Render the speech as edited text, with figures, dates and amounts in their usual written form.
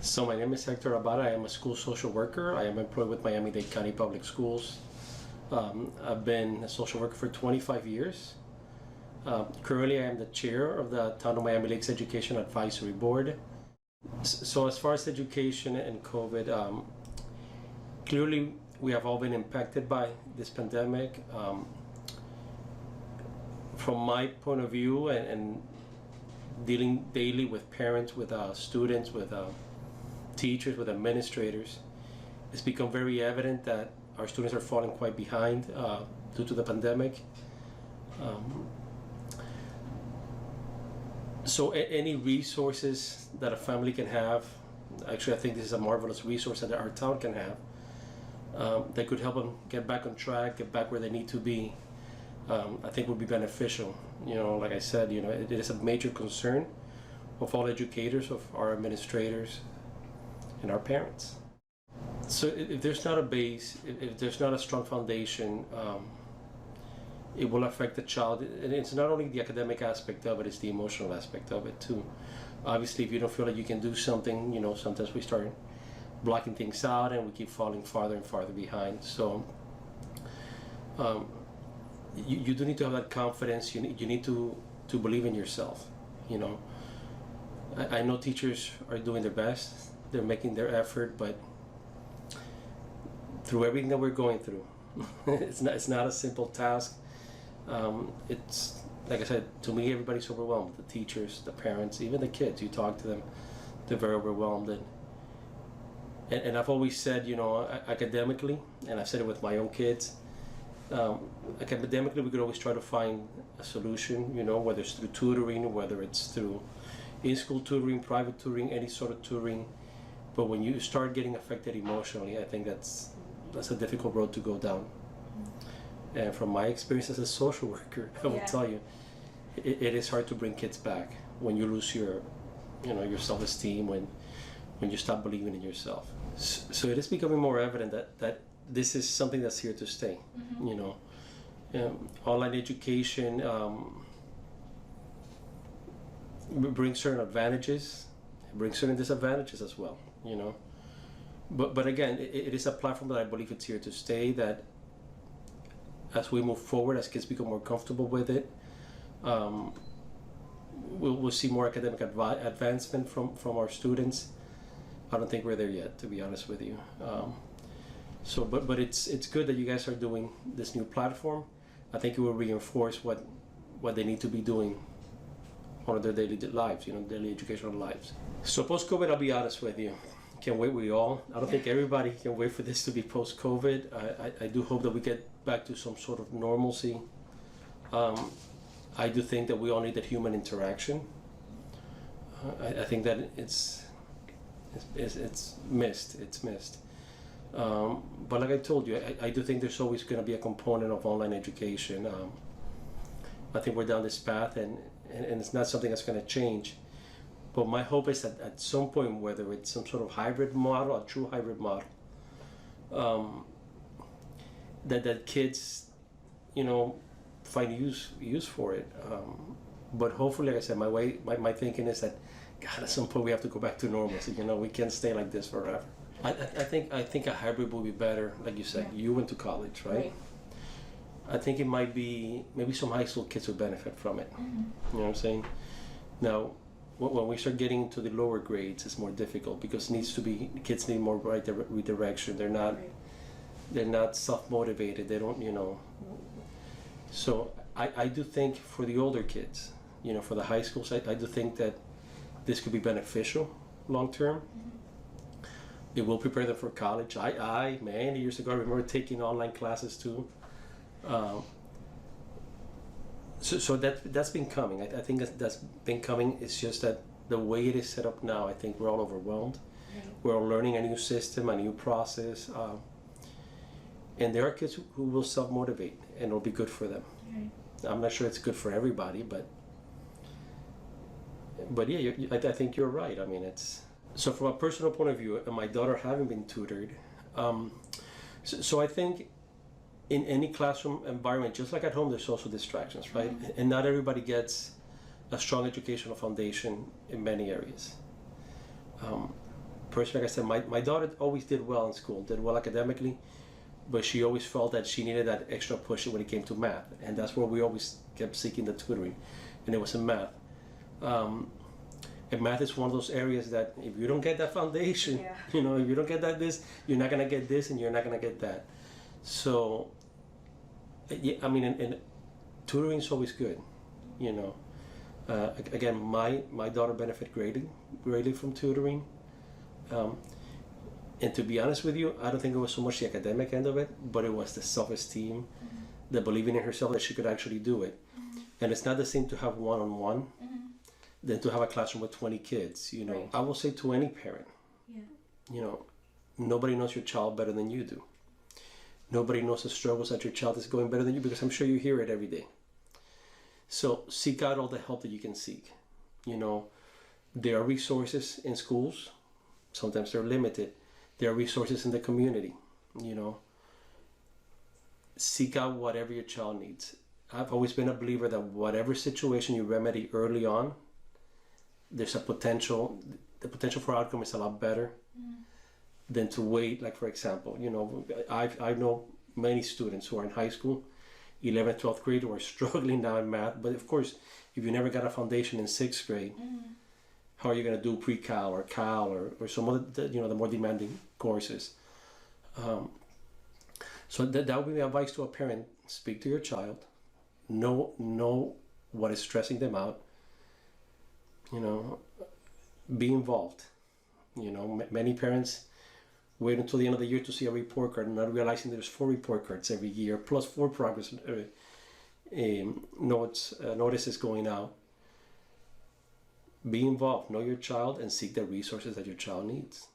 So my name is Hector Abad. I am a school social worker. I am employed with Miami-Dade County Public Schools. I've been a social worker for 25 years. Currently, I am the chair of the Town of Miami Lakes Education Advisory Board. So as far as education and COVID, clearly we have all been impacted by this pandemic. From my point of view and dealing daily with parents, with students, with teachers, with administrators, it's become very evident that our students are falling quite behind due to the pandemic. So any resources that a family can have, actually I think this is a marvelous resource that our town can have, that could help them get back on track, get back where they need to be, I think would be beneficial. You know, like I said, you know, it is a major concern of all educators, of our administrators, and our parents. So if there's not a base, if there's not a strong foundation, it will affect the child. And it's not only the academic aspect of it, it's the emotional aspect of it too. Obviously, if you don't feel like you can do something, you know, sometimes we start blocking things out and we keep falling farther and farther behind. So you do need to have that confidence. You need to believe in yourself, you know. I know teachers are doing their best. They're making their effort, but through everything that we're going through, it's not a simple task. It's, like I said, to me, everybody's overwhelmed. The teachers, the parents, even the kids. You talk to them, they're very overwhelmed. And I've always said, you know, academically, and I've said it with my own kids, academically we could always try to find a solution, you know, whether it's through tutoring, whether it's through in-school tutoring, private tutoring, any sort of tutoring. But when you start getting affected emotionally, I think that's a difficult road to go down. And from my experience as a social worker, I will tell you, it is hard to bring kids back when you lose your self-esteem, when you stop believing in yourself. So it is becoming more evident that this is something that's here to stay. Mm-hmm. You know, online education brings certain advantages, it brings certain disadvantages as well. You know, but again, it is a platform that I believe it's here to stay. That as we move forward, as kids become more comfortable with it, we'll see more academic advancement from our students. I don't think we're there yet, to be honest with you. But it's good that you guys are doing this new platform. I think it will reinforce what they need to be doing on their daily lives, you know, daily educational lives. So post-COVID, I'll be honest with you, can't wait we all. I don't think everybody can wait for this to be post-COVID. I do hope that we get back to some sort of normalcy. I do think that we all need that human interaction. I think that it's missed. But like I told you, I do think there's always going to be a component of online education. I think we're down this path, and it's not something that's going to change. But my hope is that at some point, whether it's some sort of hybrid model, a true hybrid model, that kids, you know, find use for it. But hopefully, like I said, my thinking is that, God, at some point we have to go back to normalcy. You know, we can't stay like this forever. I think a hybrid would be better. Like you said, you went to college, right? I think it might be, maybe some high school kids would benefit from it. Mm-hmm. You know what I'm saying? Now, when we start getting to the lower grades, it's more difficult because kids need more redirection. They're not self-motivated. They don't, you know. So I do think for the older kids, you know, for the high schools, I do think that this could be beneficial long-term. Mm-hmm. It will prepare them for college. I many years ago, I remember taking online classes too. So that's been coming. I think that's been coming. It's just that the way it is set up now, I think we're all overwhelmed. Right. We're all learning a new system, a new process. And there are kids who will self-motivate, and it'll be good for them. Right. I'm not sure it's good for everybody, but yeah, I think you're right. I mean, so from a personal point of view, and my daughter having been tutored, so I think in any classroom environment, just like at home, there's also distractions, right? Mm-hmm. And not everybody gets a strong educational foundation in many areas. personally, like I said, my daughter always did well in school, did well academically, but she always felt that she needed that extra push when it came to math, and that's where we always kept seeking the tutoring, and it was in math. And math is one of those areas that if you don't get that foundation, you know, if you don't get that this, you're not gonna get this, and you're not gonna get that. So, yeah, I mean, and tutoring is always good, you know. Again, my daughter benefited greatly from tutoring. And to be honest with you, I don't think it was so much the academic end of it, but it was the self-esteem, the believing in herself that she could actually do it. And it's not the same to have one-on-one than to have a classroom with 20 kids, you know. Right. I will say to any parent, you know, nobody knows your child better than you do. Nobody knows the struggles that your child is going better than you, because I'm sure you hear it every day. So seek out all the help that you can seek. You know, there are resources in schools. Sometimes they're limited. There are resources in the community, you know. Seek out whatever your child needs. I've always been a believer that whatever situation you remedy early on, there's the potential for outcome is a lot better than to wait. Like, for example, you know, I know many students who are in high school, 11th, 12th grade, who are struggling now in math. But of course, if you never got a foundation in 6th grade, how are you going to do pre-cal or cal or some other, you know, the more demanding courses? So that would be my advice to a parent. Speak to your child. Know what is stressing them out. You know, be involved. You know, many parents wait until the end of the year to see a report card, not realizing there's 4 report cards every year, plus 4 progress notices going out. Be involved, know your child, and seek the resources that your child needs.